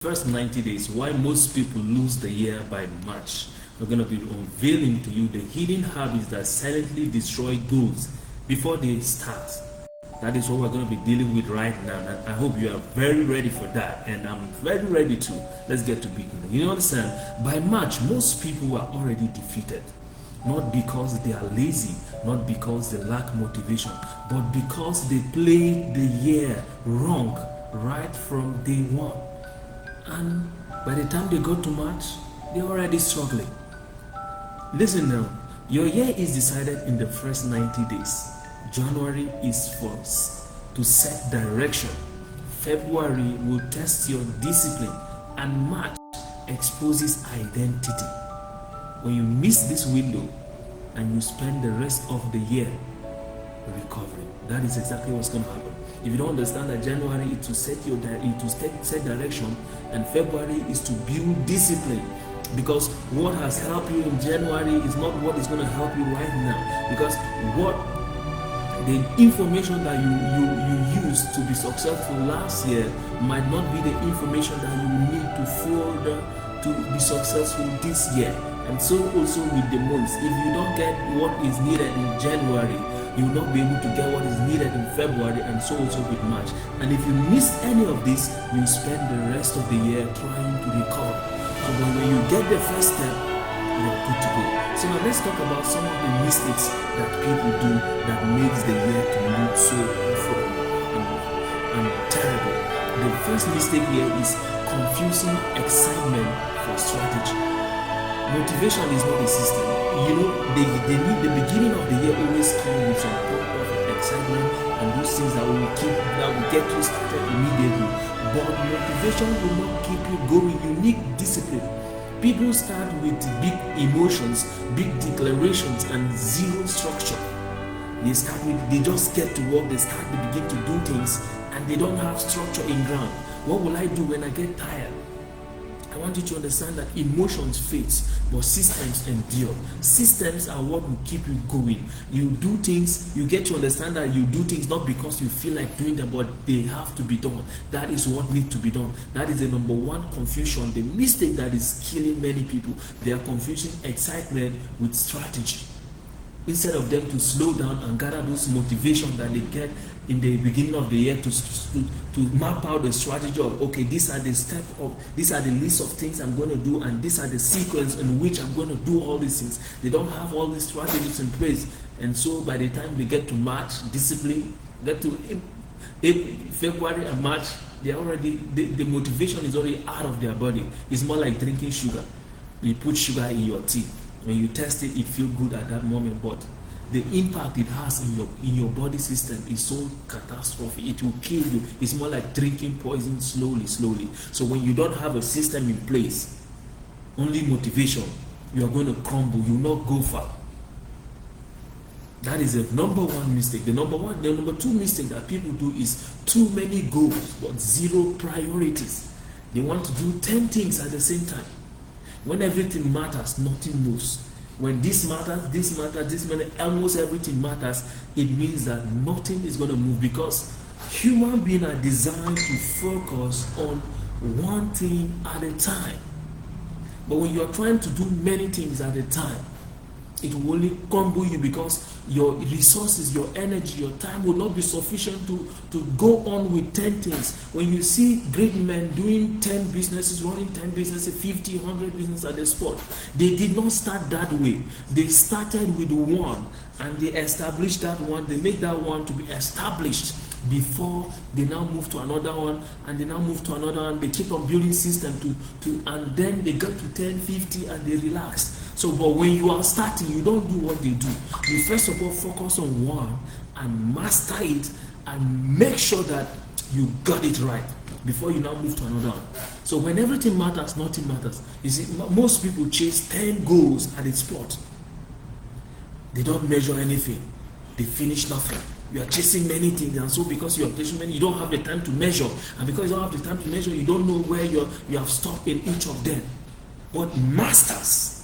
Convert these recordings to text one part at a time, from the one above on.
First 90 days, why most people lose the year by March. We're going to be unveiling to you the hidden habits that silently destroy goals before they start. That is what we're going to be dealing with right now, and I hope you are very ready for that, and I'm very ready too. Let's get to beginning. You understand? By March, most people are already defeated. Not because they are lazy, not because they lack motivation, but because they played the year wrong right from day one. And by the time they got to March, they're already struggling. Listen now, your year is decided in the first 90 days. January is for to set direction. February will test your discipline, and March exposes identity. When you miss this window and you spend the rest of the year recovering, that is exactly what's going to happen. If you don't understand that January is to set direction, and February is to build discipline, because what has helped you in January is not what is going to help you right now. Because what the information that you used to be successful last year might not be the information that you need to further to be successful this year. And so also with the months, if you don't get what is needed in January, you will not be able to get what is needed in February, and so also with March. And if you miss any of this, you spend the rest of the year trying to recover. So when you get the first step, you are good to go. So now let's talk about some of the mistakes that people do that makes the year to look so awful and terrible. The first mistake here is confusing excitement for strategy. Motivation is not a system. You know, they need the beginning of the year always come with some point of excitement and those things that will get you started immediately. But motivation will not keep you going. You need discipline. People start with big emotions, big declarations, and zero structure. They just get to work, they begin to do things, and they don't have structure in ground. What will I do when I get tired? I want you to understand that emotions fade, but systems endure. Systems are what will keep you going. You do things, you get to understand that you do things not because you feel like doing them, but they have to be done. That is what needs to be done. That is the number one confusion, the mistake that is killing many people. They are confusing excitement with strategy. Instead of them to slow down and gather those motivation that they get in the beginning of the year to map out the strategy of, okay, these are the list of things I'm going to do, and these are the sequence in which I'm going to do all these things. They don't have all these strategies in place, and so by the time they get to March, discipline, get to February and March, they already the motivation is already out of their body. It's more like drinking sugar. You put sugar in your tea. When you test it, it feels good at that moment, but the impact it has in your body system is so catastrophic. It will kill you. It's more like drinking poison slowly. So when you don't have a system in place, only motivation, you are going to crumble. You will not go far. That is the number one mistake. The number two mistake that people do is too many goals but zero priorities. They want to do 10 things at the same time. When everything matters, nothing moves. When this matters, almost everything matters, it means that nothing is going to move, because human beings are designed to focus on one thing at a time. But when you are trying to do many things at a time, it will only crumble you, because your resources, your energy, your time will not be sufficient to go on with 10 things. When you see great men doing 10 businesses, running 10 businesses, 50, 100 businesses at the spot, they did not start that way. They started with one, and they established that one. They made that one to be established before they now move to another one, and they now move to another one. They keep on building system and then they got to 10, 50, and they relax. So, but when you are starting, you don't do what they do. You first of all focus on one and master it, and make sure that you got it right before you now move to another one. So when everything matters, nothing matters. You see, most people chase 10 goals at a spot. They don't measure anything. They finish nothing. You are chasing many things, and so because you are chasing many, you don't have the time to measure. And because you don't have the time to measure, you don't know where you have stopped in each of them. But masters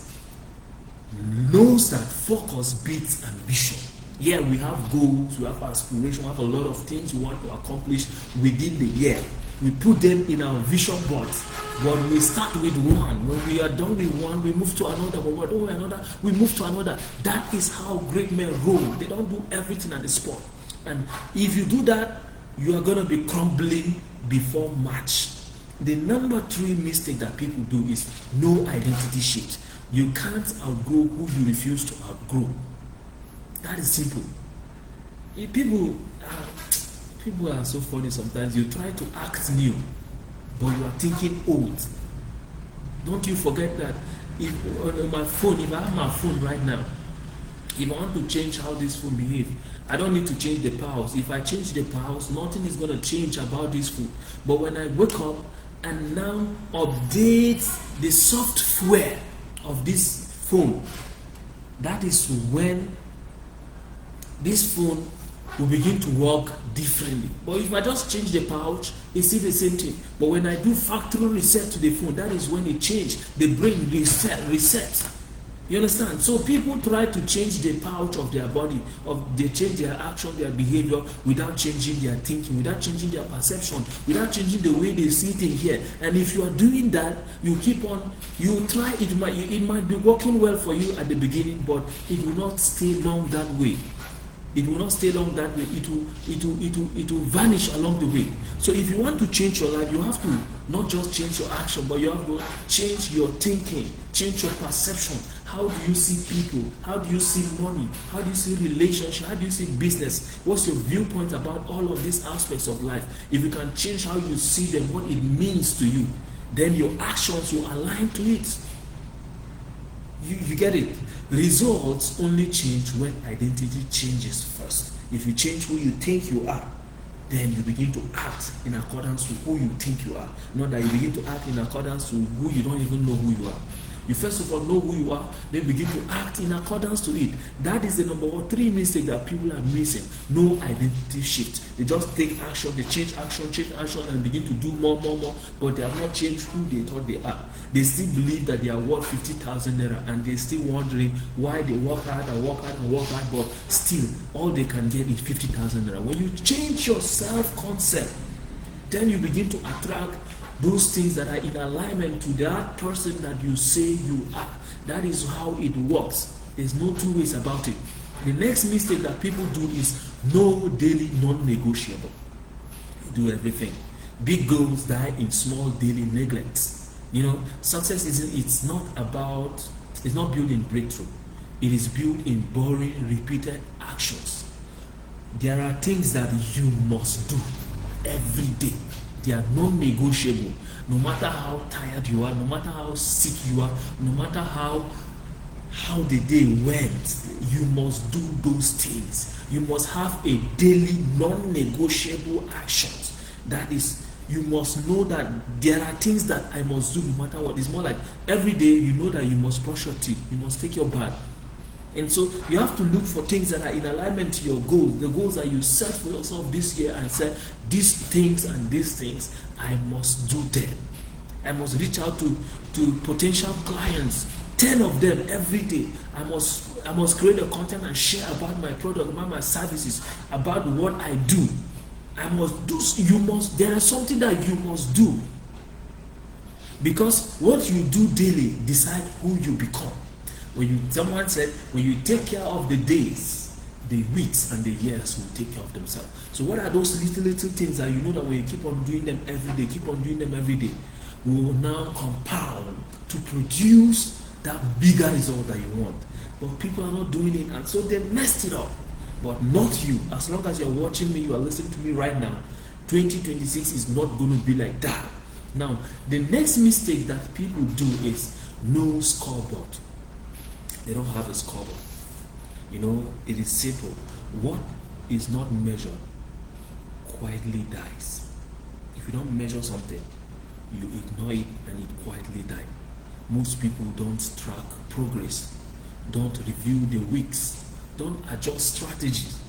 knows that focus beats ambition. We have goals, we have aspirations, we have a lot of things we want to accomplish within the year. we put them in our vision boards. But we start with one. When we are done with one, we move to another. When we're done with another, we move to another. That is how great men roll. They don't do everything at the spot. And if you do that, you are going to be crumbling before March. The number 3 mistake that people do is no identity shift. You can't outgrow who you refuse to outgrow. That is simple. People are so funny sometimes. You try to act new, but you are thinking old. Don't you forget that. If on my phone, if I have my phone right now, if I want to change how this phone behaves, I don't need to change the powers. If I change the powers, nothing is going to change about this phone. But when I wake up and now update the software of this phone, that is when this phone will begin to work differently. But if I just change the pouch, it's still the same thing. But when I do factory reset to the phone, that is when it changes. The brain resets. You understand? So people try to change the pouch of their body, they change their action, their behavior without changing their thinking, without changing their perception, without changing the way they see things here. And if you are doing that, you try, it might be working well for you at the beginning, but it will not stay long that way. It will not stay long that way. It will vanish along the way. So if you want to change your life, you have to not just change your action, but you have to change your thinking, change your perception. How do you see people? How do you see money? How do you see relationship? How do you see business? What's your viewpoint about all of these aspects of life? If you can change how you see them, what it means to you, then your actions will align to it. You get it? Results only change when identity changes first. If you change who you think you are, then you begin to act in accordance with who you think you are. Not that you begin to act in accordance with who you don't even know who you are. You first of all know who you are, then begin to act in accordance to it. That is the number 3 mistake that people are missing. No identity shift. They just take action, they change action, and begin to do more, but they have not changed who they thought they are. They still believe that they are worth 50,000 naira, and they're still wondering why they work hard, but still all they can get is 50,000 naira. When you change your self-concept, then you begin to attract those things that are in alignment to that person that you say you are. That is how it works. There's no 2 ways about it. The next mistake that people do is no daily non-negotiable. You do everything. Big goals die in small daily neglects. Success it's not built in breakthrough. It is built in boring, repeated actions. There are things that you must do every day. They are non-negotiable. No matter how tired you are, no matter how sick you are, no matter how the day went, you must do those things. You must have a daily non-negotiable actions. That is, you must know that there are things that I must do no matter what. It's more like every day you know that you must brush your teeth, you must take your bath. And so you have to look for things that are in alignment to your goals, the goals that you set for yourself this year, and say, these things, I must do them. I must reach out to potential clients, 10 of them every day. I must create a content and share about my product, about my services, about what I do. I must do. There is something that you must do. Because what you do daily decide who you become. Someone said, when you take care of the days, the weeks and the years will take care of themselves. So what are those little things that you know that when you keep on doing them every day, will now compound to produce that bigger result that you want? But people are not doing it, and so they messed it up. But not you. As long as you're watching me, you are listening to me right now, 2026 is not going to be like that. Now, the next mistake that people do is no scoreboard. They don't have a scoreboard. It is simple. What is not measured quietly dies. If you don't measure something, you ignore it and it quietly dies. Most people don't track progress, don't review the weeks, don't adjust strategies.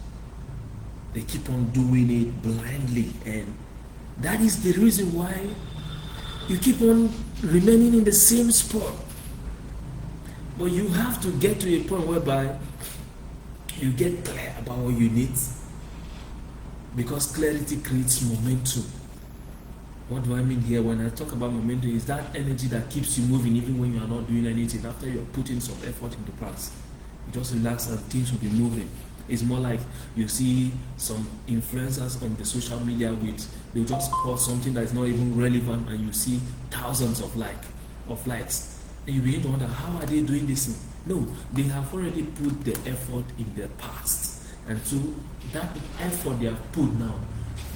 They keep on doing it blindly, and that is the reason why you keep on remaining in the same spot. But you have to get to a point whereby you get clear about what you need, because clarity creates momentum. What do I mean here? When I talk about momentum, is that energy that keeps you moving even when you are not doing anything. After you are putting some effort in the past, you just relax and things will be moving. It's more like you see some influencers on the social media with, they just post something that is not even relevant, and you see thousands of likes, and you begin to wonder, how are they doing this thing? No, they have already put the effort in the past, and so that effort they have put now,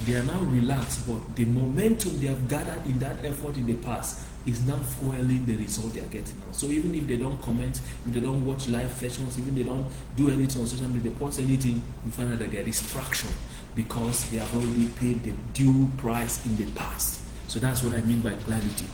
they are now relaxed, but the momentum they have gathered in that effort in the past is now fueling the result they are getting now. So even if they don't comment, if they don't watch live sessions, even they don't do anything on social media, they post anything, you find out that there is traction because they have already paid the due price in the past. So that's what I mean by clarity,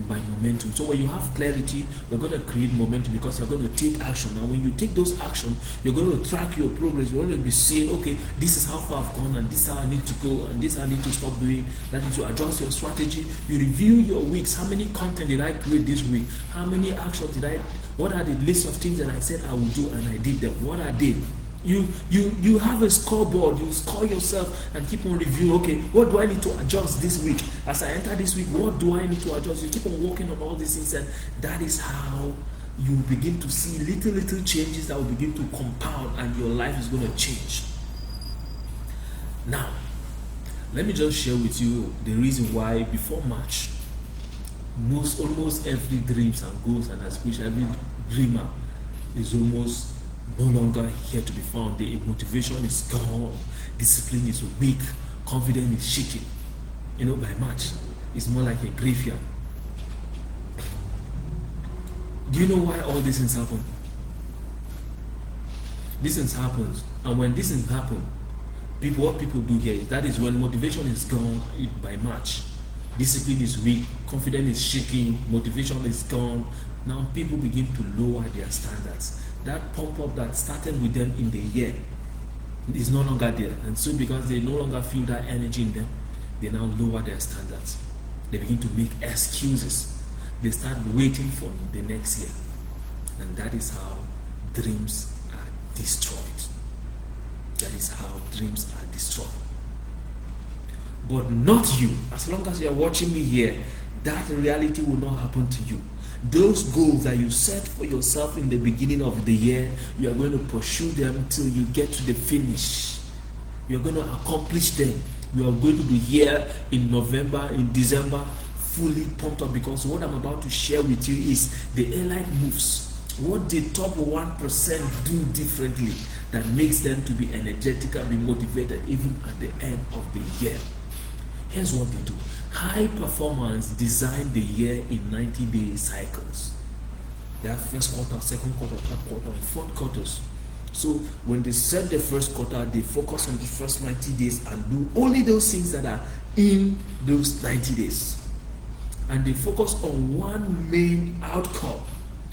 by momentum. So when you have clarity, you're going to create momentum because you're going to take action. And when you take those actions, you're going to track your progress. You're going to be saying, okay, this is how far I've gone, and this is how I need to go, and this I need to stop doing. That is to adjust your strategy. You review your weeks. How many content did I create this week? How many actions did I? What are the list of things that I said I would do and I did them? What are they? You have a scoreboard. You score yourself and keep on reviewing. Okay, what do I need to adjust this week? As I enter this week, what do I need to adjust? You keep on working on all these things, and that is how you begin to see little changes that will begin to compound, and your life is going to change. Now, let me just share with you the reason why before March, almost every dreams and goals and aspiration, every dreamer is almost no longer here to be found. The motivation is gone, discipline is weak, confidence is shaking. By March, it's more like a graveyard. Do you know why all these things happen? These things happen, and when these things happen, what people do here is, that is when motivation is gone by March. Discipline is weak, confidence is shaking, motivation is gone. Now people begin to lower their standards. That pump up that started with them in the year is no longer there, and so because they no longer feel that energy in them, they now lower their standards. They begin to make excuses. They start waiting for the next year, and that is how dreams are destroyed. That is how dreams are destroyed. But not you. As long as you are watching me here, that reality will not happen to you. Those goals that you set for yourself in the beginning of the year, you are going to pursue them till you get to the finish. You are going to accomplish them. You are going to be here in November, in December, fully pumped up, because what I'm about to share with you is the airline moves. What the top 1% do differently that makes them to be energetic and be motivated even at the end of the year. Here's what they do. High performance design the year in 90-day cycles. They have first quarter, second quarter, third quarter, and fourth quarters. So when they set the first quarter, they focus on the first 90 days and do only those things that are in those 90 days. And they focus on one main outcome.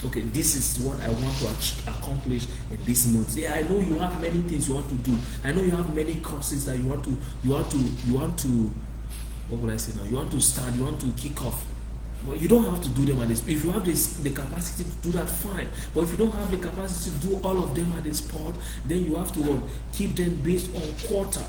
Okay, this is what I want to accomplish in this month. Yeah, I know you have many things you want to do. I know you have many courses that you want to what will I say now? You want to start, you want to kick off. But you don't have to do them at this. If you have the capacity to do that, fine. But if you don't have the capacity to do all of them at this spot, then you have to keep them based on quarter.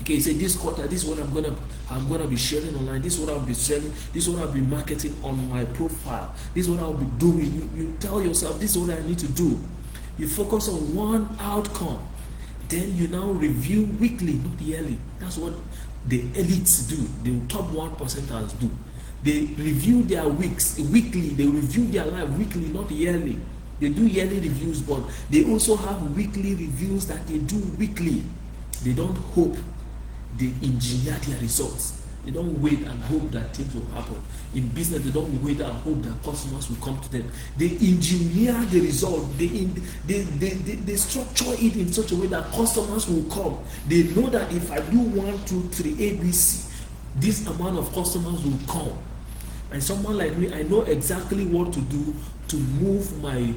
Okay, say this quarter, this is what I'm gonna be sharing online. This is what I'll be selling. This is what I'll be marketing on my profile. This is what I'll be doing. You tell yourself, this is what I need to do. You focus on one outcome. Then you now review weekly, not yearly. That's what the elites do. The top 1%ers do. They review their weeks weekly. They review their life weekly, not yearly. They do yearly reviews, but they also have weekly reviews that they do weekly. They don't hope. They engineer their results. They don't wait and hope that things will happen. In business, they don't wait and hope that customers will come to them. They engineer the result. They structure it in such a way that customers will come. They know that if I do 1, 2, 3, ABC, this amount of customers will come. And someone like me, I know exactly what to do to move my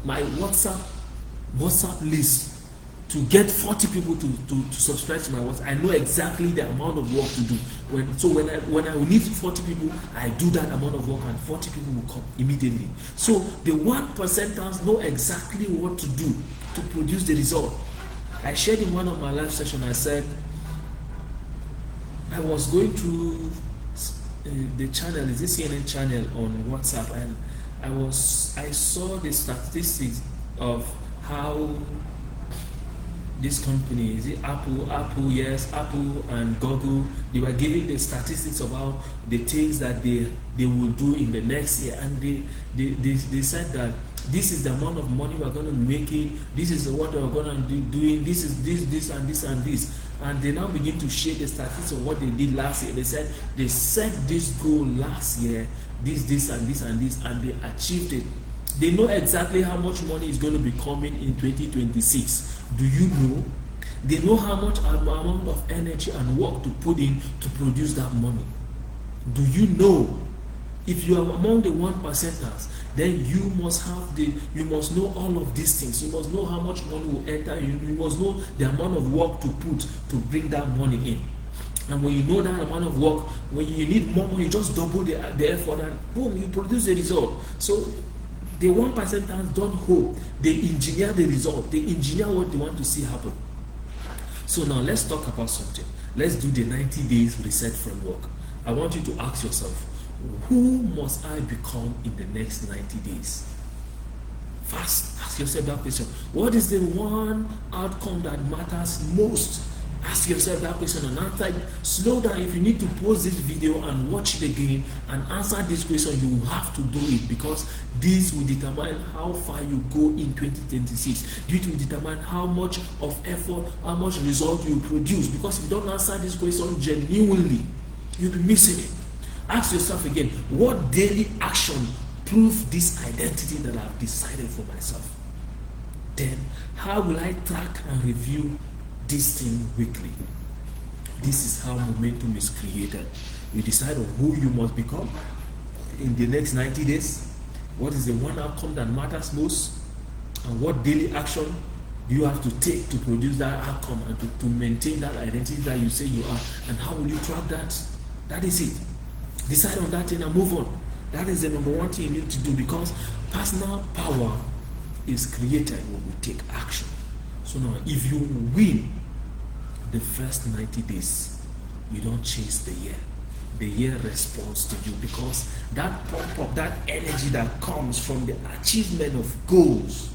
WhatsApp list to get 40 people to subscribe to my WhatsApp. I know exactly the amount of work to do. When I need 40 people, I do that amount of work, and 40 people will come immediately. So the 1%ers know exactly what to do to produce the result. I shared in one of my live sessions, I said, I was going through the channel, is this CNN channel on WhatsApp, and I saw the statistics of how this company, is it Apple, yes, Apple and Google, they were giving the statistics about the things that they will do in the next year, and they said that this is the amount of money we're going to make it, this is what we're going to be doing, this is this and this and this, and they now begin to share the statistics of what they did last year. They said they set this goal last year, this and this and this, and they achieved it. They know exactly how much money is going to be coming in 2026. Do you know? They know how much amount of energy and work to put in to produce that money. Do you know? If you are among the 1%ers, then you must know all of these things. You must know how much money will enter. You must know the amount of work to put to bring that money in. And when you know that amount of work, when you need more money, you just double the effort, and boom, you produce the result. So the 1%ers don't hope, they engineer the result, they engineer what they want to see happen. So now let's talk about something. Let's do the 90 days reset framework. I want you to ask yourself, who must I become in the next 90 days? First, ask yourself that question. What is the one outcome that matters most? Ask yourself that question and answer it. Slow down. If you need to pause this video and watch it again and answer this question, you have to do it, because this will determine how far you go in 2026. This will determine how much of effort, how much result you produce. Because if you don't answer this question genuinely, you'll be missing it. Ask yourself again, what daily action prove this identity that I've decided for myself? Then, how will I track and review this thing weekly? This is how momentum is created. You decide on who you must become in the next 90 days. What is the one outcome that matters most? And what daily action do you have to take to produce that outcome and to maintain that identity that you say you are? And how will you track that? That is it. Decide on that thing and move on. That is the number one thing you need to do, because personal power is created when we take action. So now, if you win the first 90 days, you don't chase the year. The year responds to you, because that pump up, that energy that comes from the achievement of goals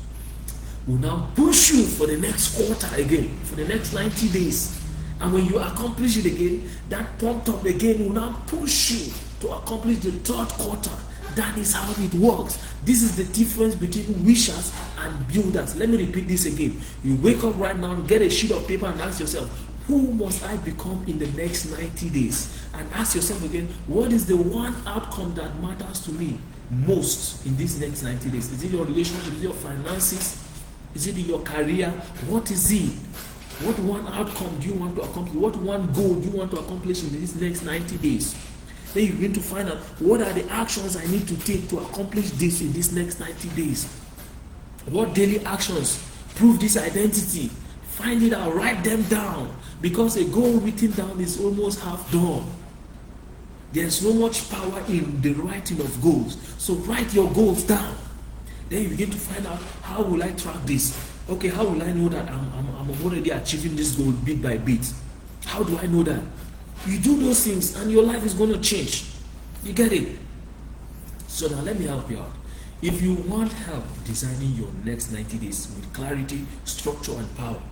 will now push you for the next quarter again, for the next 90 days. And when you accomplish it again, that pumped up again will now push you to accomplish the third quarter. That is how it works. This is the difference between wishers and builders. Let me repeat this again. You wake up right now, get a sheet of paper and ask yourself, who must I become in the next 90 days? And ask yourself again, what is the one outcome that matters to me most in these next 90 days? Is it your relationship? Is it your finances? Is it your career? What is it? What one outcome do you want to accomplish? What one goal do you want to accomplish in these next 90 days? Then you begin to find out, what are the actions I need to take to accomplish this in these next 90 days? What daily actions prove this identity? Find it out, write them down, because a goal written down is almost half done. There's so much power in the writing of goals. So write your goals down. Then you begin to find out, how will I track this? Okay, how will I know that I'm already achieving this goal bit by bit? How do I know that? You do those things and your life is going to change. You get it? So now let me help you out. If you want help designing your next 90 days with clarity, structure, and power,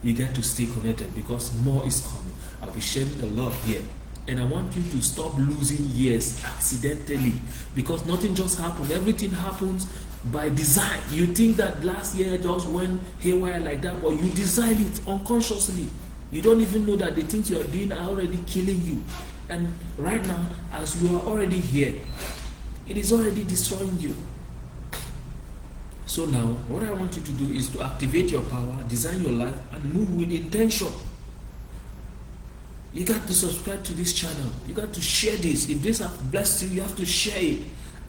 you get to stay connected, because more is coming. I'll be sharing a lot here. And I want you to stop losing years accidentally, because nothing just happened. Everything happens by design. You think that last year just went haywire like that, but you design it unconsciously. You don't even know that the things you are doing are already killing you. And right now, as you are already here, it is already destroying you. So now, what I want you to do is to activate your power, design your life, and move with intention. You got to subscribe to this channel. You got to share this. If this has blessed you, you have to share it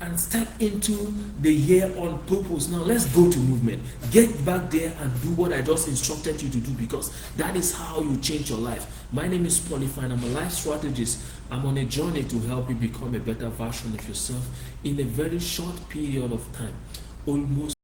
and step into the year on purpose. Now let's go to movement. Get back there and do what I just instructed you to do, because that is how you change your life. My name is Polyfine. I'm a life strategist. I'm on a journey to help you become a better version of yourself in a very short period of time. Almost